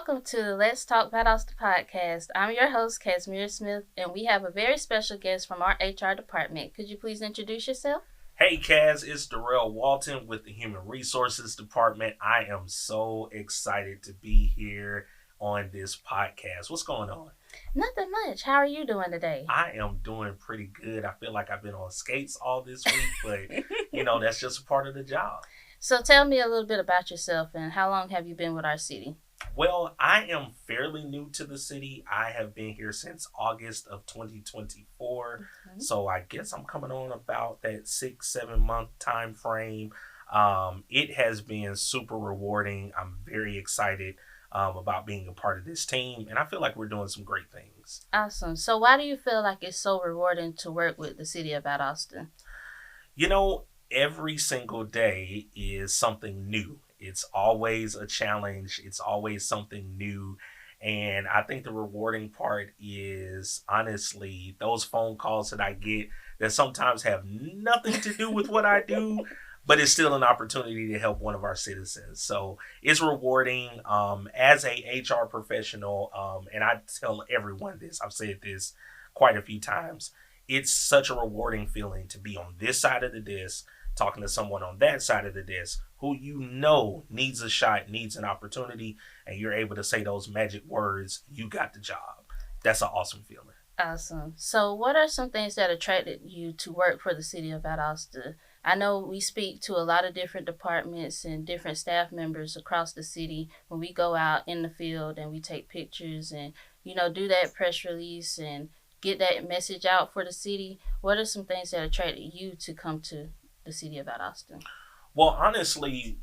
welcome to the Let's Talk Valdosta podcast. I'm your host, Casimir Smith, and we have a very special guest from our HR department. Could you please introduce yourself? Hey Kaz, it's DaRale Walton with the Human Resources Department. I am so excited to be here on this podcast. What's going on? Nothing much. How are you doing today? I am doing pretty good. I feel like I've been on skates all this week, but that's just a part of the job. So tell me a little bit about yourself and how long have you been with our city? Well, I am fairly new to the city. I have been here since August of 2024. So I guess I'm coming on about that 6-7 month time frame. It has been super rewarding. I'm very excited about being a part of this team. And I feel like we're doing some great things. Awesome. So why do you feel like it's so rewarding to work with the City of Valdosta? Every single day is something new. It's always a challenge. It's always something new. And I think the rewarding part is honestly those phone calls that I get that sometimes have nothing to do with what I do, but it's still an opportunity to help one of our citizens. So it's rewarding as a HR professional. And I tell everyone this, I've said this quite a few times. It's such a rewarding feeling to be on this side of the desk, talking to someone on that side of the desk who needs a shot, needs an opportunity, and you're able to say those magic words, you got the job. That's an awesome feeling. Awesome. So what are some things that attracted you to work for the City of Valdosta? I know we speak to a lot of different departments and different staff members across the city when we go out in the field and we take pictures and, do that press release and get that message out for the city. What are some things that attracted you to come to the City of Valdosta? Well, honestly,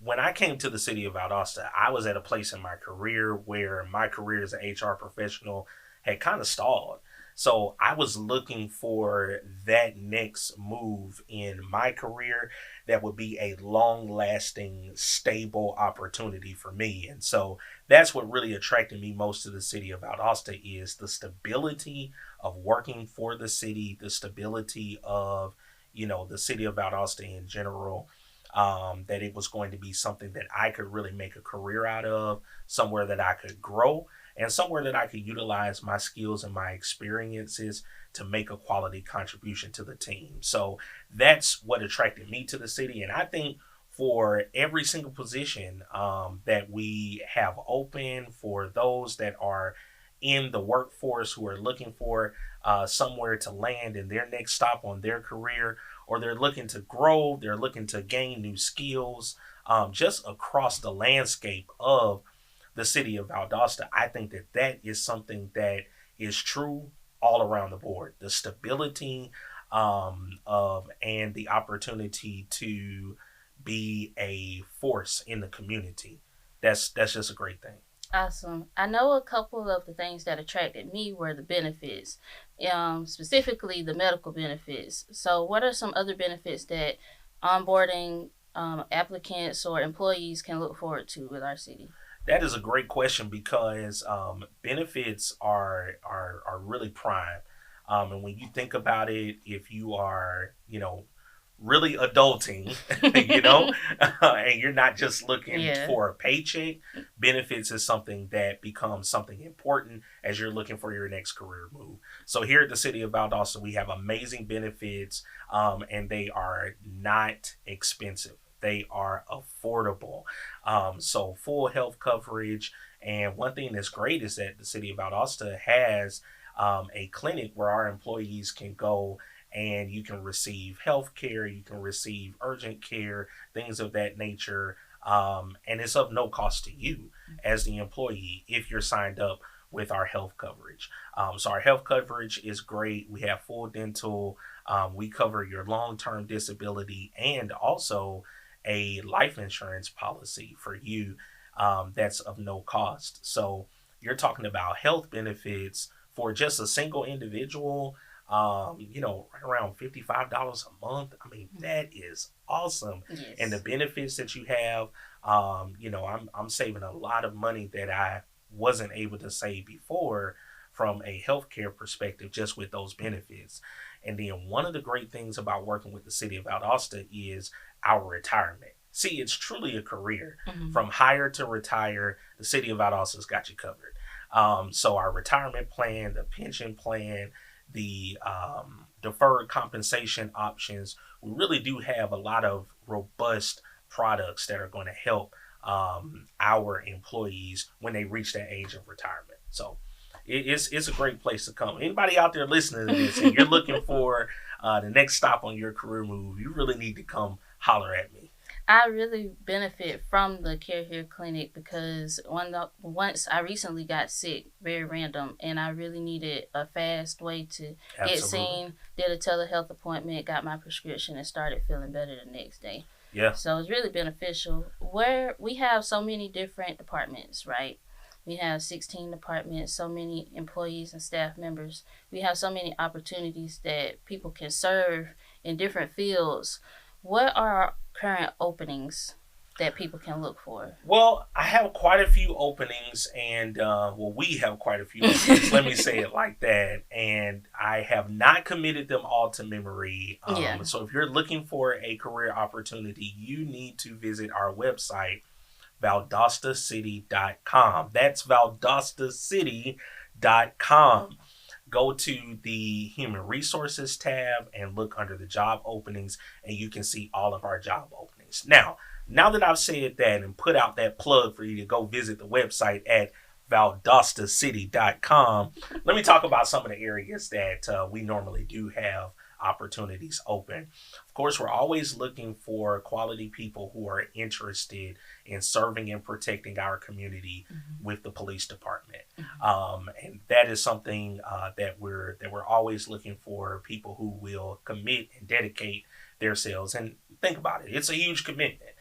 when I came to the City of Valdosta, I was at a place in my career where my career as an HR professional had kind of stalled. So I was looking for that next move in my career that would be a long-lasting, stable opportunity for me. And so that's what really attracted me most to the City of Valdosta is the stability of working for the city, the stability of the City of Valdosta in general, that it was going to be something that I could really make a career out of, somewhere that I could grow, and somewhere that I could utilize my skills and my experiences to make a quality contribution to the team. So that's what attracted me to the city. And I think for every single position that we have open, for those that are in the workforce who are looking for somewhere to land in their next stop on their career, or they're looking to grow, they're looking to gain new skills just across the landscape of the City of Valdosta. I think that is something that is true all around the board. The stability and the opportunity to be a force in the community. That's just a great thing. Awesome. I know a couple of the things that attracted me were the benefits, specifically the medical benefits. So what are some other benefits that onboarding applicants or employees can look forward to with our city? That is a great question because benefits are really prime. And when you think about it, if you are, really adulting, and you're not just looking for a paycheck, benefits is something that becomes something important as you're looking for your next career move. So here at the City of Valdosta, we have amazing benefits, and they are not expensive. They are affordable. So full health coverage. And one thing that's great is that the City of Valdosta has a clinic where our employees can go and you can receive health care, you can receive urgent care, things of that nature. And it's of no cost to you as the employee if you're signed up with our health coverage. So our health coverage is great. We have full dental. We cover your long-term disability and also a life insurance policy for you that's of no cost. So you're talking about health benefits for just a single individual, right around $55 a month. I mean, that is awesome. Yes. And the benefits that you have, I'm saving a lot of money that I wasn't able to save before from a healthcare perspective just with those benefits. And then one of the great things about working with the City of Valdosta is our retirement. See, it's truly a career. Mm-hmm. From hire to retire, the city of Valdosta's got you covered. So our retirement plan, the pension plan, the deferred compensation options, we really do have a lot of robust products that are going to help our employees when they reach that age of retirement. So it's a great place to come. Anybody out there listening to this and you're looking for the next stop on your career move, you really need to come holler at me. I really benefit from the Care Here Clinic because once I recently got sick, very random, and I really needed a fast way to get Absolutely. seen. Did a telehealth appointment, got my prescription, and started feeling better the next day. Yeah. So it's really beneficial. Where we have so many different departments, right? We have 16 departments, so many employees and staff members. We have so many opportunities that people can serve in different fields. What are our current openings that people can look for? Well, I have quite a few openings, and we have quite a few openings. Let me say it like that. And I have not committed them all to memory. Yeah. So if you're looking for a career opportunity, you need to visit our website, valdostacity.com. That's valdostacity.com. Go to the Human Resources tab and look under the job openings, and you can see all of our job openings. Now that I've said that and put out that plug for you to go visit the website at valdostacity.com, let me talk about some of the areas that we normally do have opportunities open. Of course, we're always looking for quality people who are interested in serving and protecting our community with the police department, and that is something that we're always looking for, people who will commit and dedicate themselves. And think about it; it's a huge commitment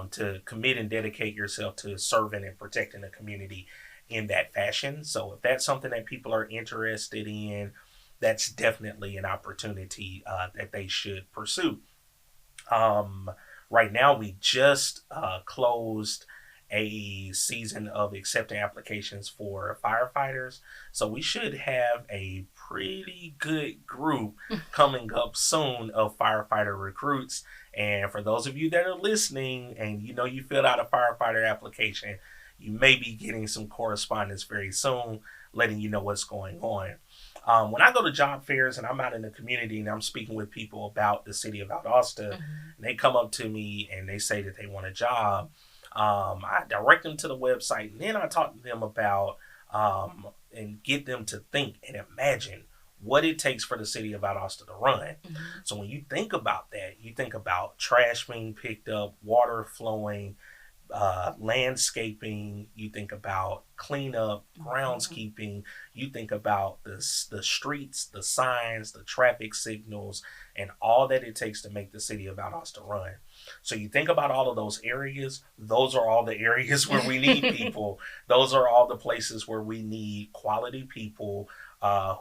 to commit and dedicate yourself to serving and protecting the community in that fashion. So if that's something that people are interested in, that's definitely an opportunity that they should pursue. Right now, we just closed a season of accepting applications for firefighters. So we should have a pretty good group coming up soon of firefighter recruits. And for those of you that are listening and you filled out a firefighter application, you may be getting some correspondence very soon letting you know what's going on. When I go to job fairs and I'm out in the community and I'm speaking with people about the city of Valdosta, and they come up to me and they say that they want a job, I direct them to the website, and then I talk to them about and get them to think and imagine what it takes for the city of Valdosta to run. So when you think about that, you think about trash being picked up, water flowing, landscaping, you think about cleanup, groundskeeping, you think about the streets, the signs, the traffic signals, and all that it takes to make the city of Valdosta run. So you think about all of those areas, those are all the areas where we need people. Those are all the places where we need quality people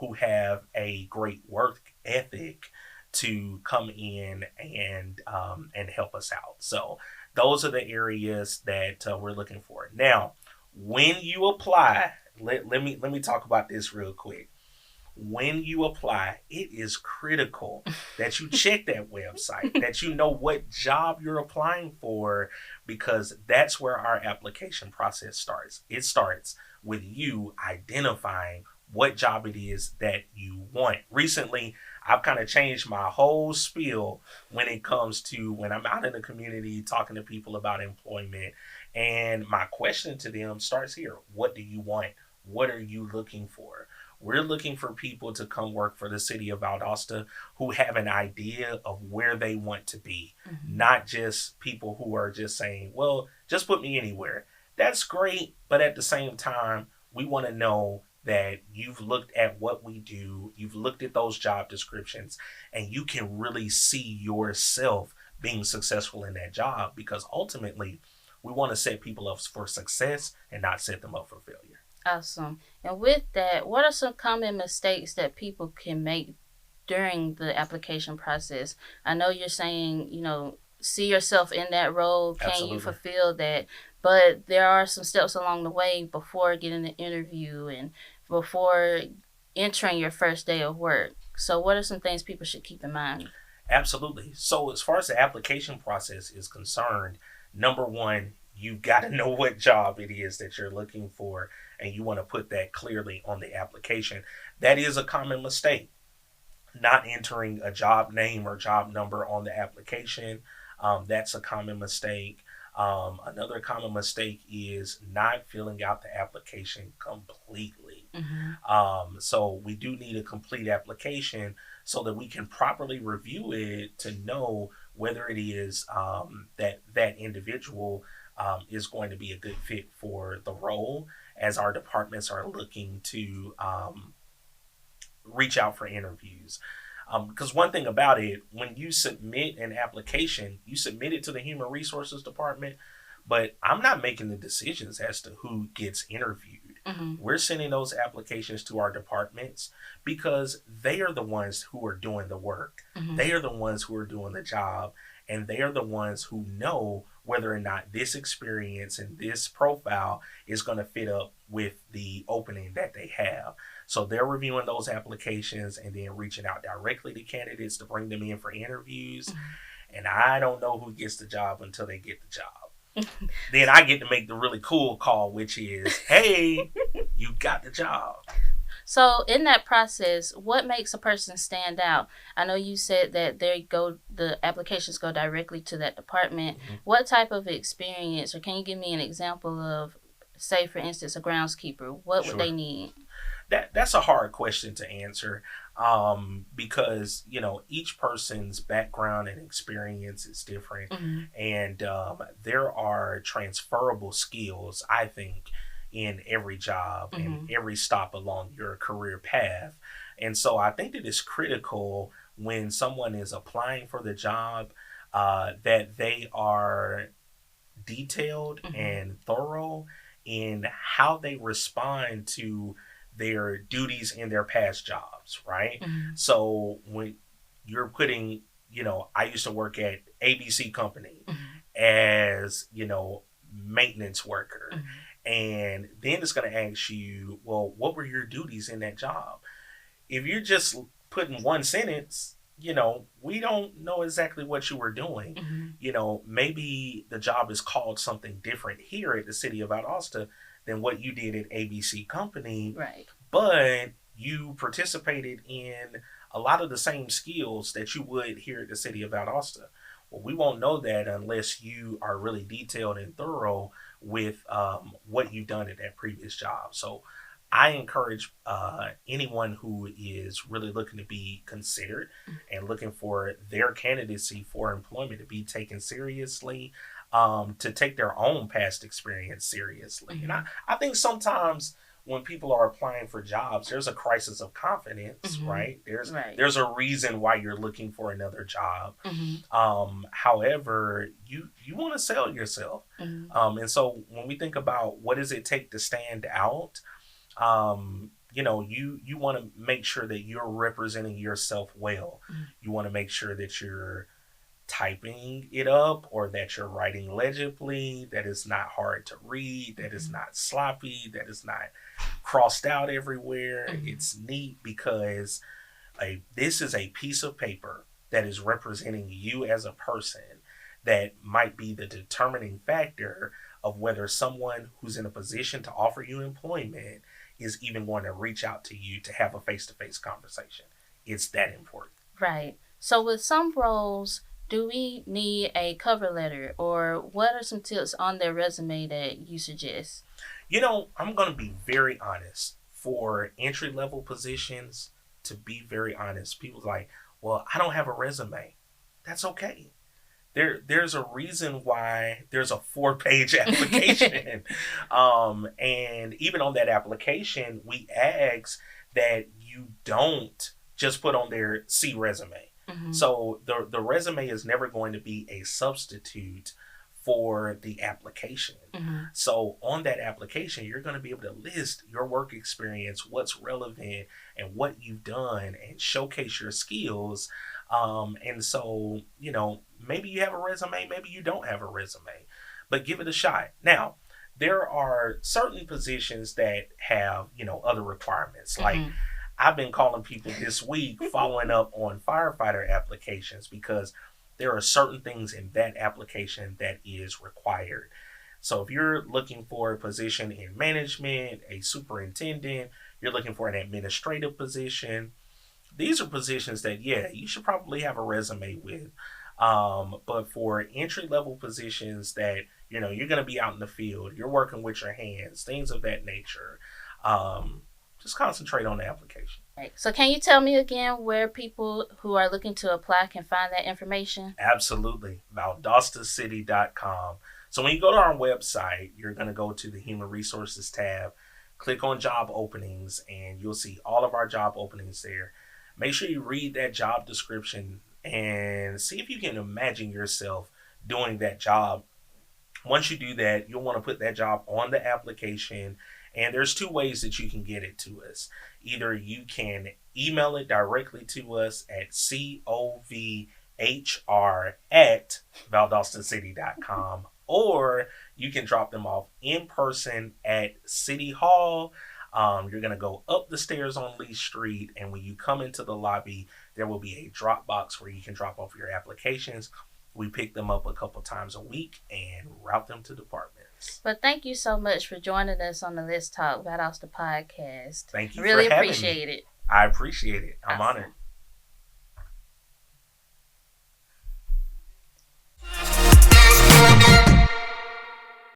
who have a great work ethic to come in and help us out. So those are the areas that we're looking for. Now, when you apply, let me talk about this real quick. When you apply, it is critical that you check that website, that you know what job you're applying for, because that's where our application process starts. It starts with you identifying what job it is that you want. Recently, I've kind of changed my whole spiel when it comes to when I'm out in the community talking to people about employment. And my question to them starts here. What do you want? What are you looking for? We're looking for people to come work for the city of Valdosta who have an idea of where they want to be, not just people who are just saying, well, just put me anywhere. That's great, but at the same time, we want to know that you've looked at what we do, you've looked at those job descriptions, and you can really see yourself being successful in that job, because ultimately we want to set people up for success and not set them up for failure. Awesome. And with that, what are some common mistakes that people can make during the application process? I know you're saying, see yourself in that role. Can Absolutely. You fulfill that? But there are some steps along the way before getting an interview and before entering your first day of work. So what are some things people should keep in mind? Absolutely. So as far as the application process is concerned, number one, you've got to know what job it is that you're looking for, and you want to put that clearly on the application. That is a common mistake, not entering a job name or job number on the application. That's a common mistake. Another common mistake is not filling out the application completely. Mm-hmm. So we do need a complete application so that we can properly review it to know whether it is that individual is going to be a good fit for the role, as our departments are looking to reach out for interviews. Because one thing about it, when you submit an application, you submit it to the Human Resources Department, but I'm not making the decisions as to who gets interviewed. Mm-hmm. We're sending those applications to our departments because they are the ones who are doing the work. Mm-hmm. They are the ones who are doing the job, and they are the ones who know whether or not this experience and this profile is going to fit up with the opening that they have. So they're reviewing those applications and then reaching out directly to candidates to bring them in for interviews. Mm-hmm. And I don't know who gets the job until they get the job. Then I get to make the really cool call, which is, hey, you got the job. So in that process, what makes a person stand out? I know you said that the applications go directly to that department. Mm-hmm. What type of experience, or can you give me an example of, say for instance, a groundskeeper? What would Sure. they need? That's a hard question to answer, because each person's background and experience is different, Mm-hmm. and there are transferable skills, I think, in every job Mm-hmm. and every stop along your career path. And so I think that it's critical when someone is applying for the job, that they are detailed Mm-hmm. and thorough in how they respond to their duties in their past jobs, right? Mm-hmm. So when you're putting, I used to work at ABC Company Mm-hmm. as, maintenance worker. Mm-hmm. And then it's going to ask you, well, what were your duties in that job? If you're just putting one sentence, we don't know exactly what you were doing. Mm-hmm. Maybe the job is called something different here at the City of Valdosta than what you did at ABC Company, Right. but you participated in a lot of the same skills that you would here at the City of Valdosta. Well, we won't know that unless you are really detailed and thorough with what you've done at that previous job. So I encourage anyone who is really looking to be considered and looking for their candidacy for employment to be taken seriously, to take their own past experience seriously. Mm-hmm. And I think sometimes when people are applying for jobs, there's a crisis of confidence, Mm-hmm. right? Right. There's a reason why you're looking for another job. Mm-hmm. However, you want to sell yourself. Mm-hmm. And so when we think about what does it take to stand out, you want to make sure that you're representing yourself well. Mm-hmm. You want to make sure that you're typing it up or that you're writing legibly, that it's not hard to read, that it's not sloppy, that it's not crossed out everywhere. Mm-hmm. It's neat because this is a piece of paper that is representing you as a person that might be the determining factor of whether someone who's in a position to offer you employment is even going to reach out to you to have a face-to-face conversation. It's that important. Right. So with some roles, do we need a cover letter, or what are some tips on their resume that you suggest? I'm going to be very honest. For entry-level positions, to be very honest, people's like, well, I don't have a resume. That's okay. There's a reason why there's a 4-page application. And even on that application, we ask that you don't just put on there, see resume. Mm-hmm. So the resume is never going to be a substitute for the application. Mm-hmm. So on that application, you're going to be able to list your work experience, what's relevant, and what you've done, and showcase your skills. And so, maybe you have a resume, maybe you don't have a resume, but give it a shot. Now, there are certain positions that have, other requirements. Like, Mm-hmm. I've been calling people this week following up on firefighter applications because there are certain things in that application that is required. So if you're looking for a position in management, a superintendent, you're looking for an administrative position, these are positions that, yeah, you should probably have a resume with. But for entry level positions that, you're going to be out in the field, you're working with your hands, things of that nature, um, just concentrate on the application. Right. So can you tell me again where people who are looking to apply can find that information? Absolutely. ValdostaCity.com. So when you go to our website, you're going to go to the Human Resources tab, click on job openings, and you'll see all of our job openings there. Make sure you read that job description and see if you can imagine yourself doing that job. Once you do that, you'll want to put that job on the application. And there's two ways that you can get it to us. Either you can email it directly to us at covhr@valdostacity.com, or you can drop them off in person at City Hall. You're going to go up the stairs on Lee Street, and when you come into the lobby, there will be a drop box where you can drop off your applications. We pick them up a couple times a week and route them to departments. But thank you so much for joining us on the Let's Talk Valdosta podcast. Thank you really for having appreciate me. it. I appreciate it. I'm Awesome. honored.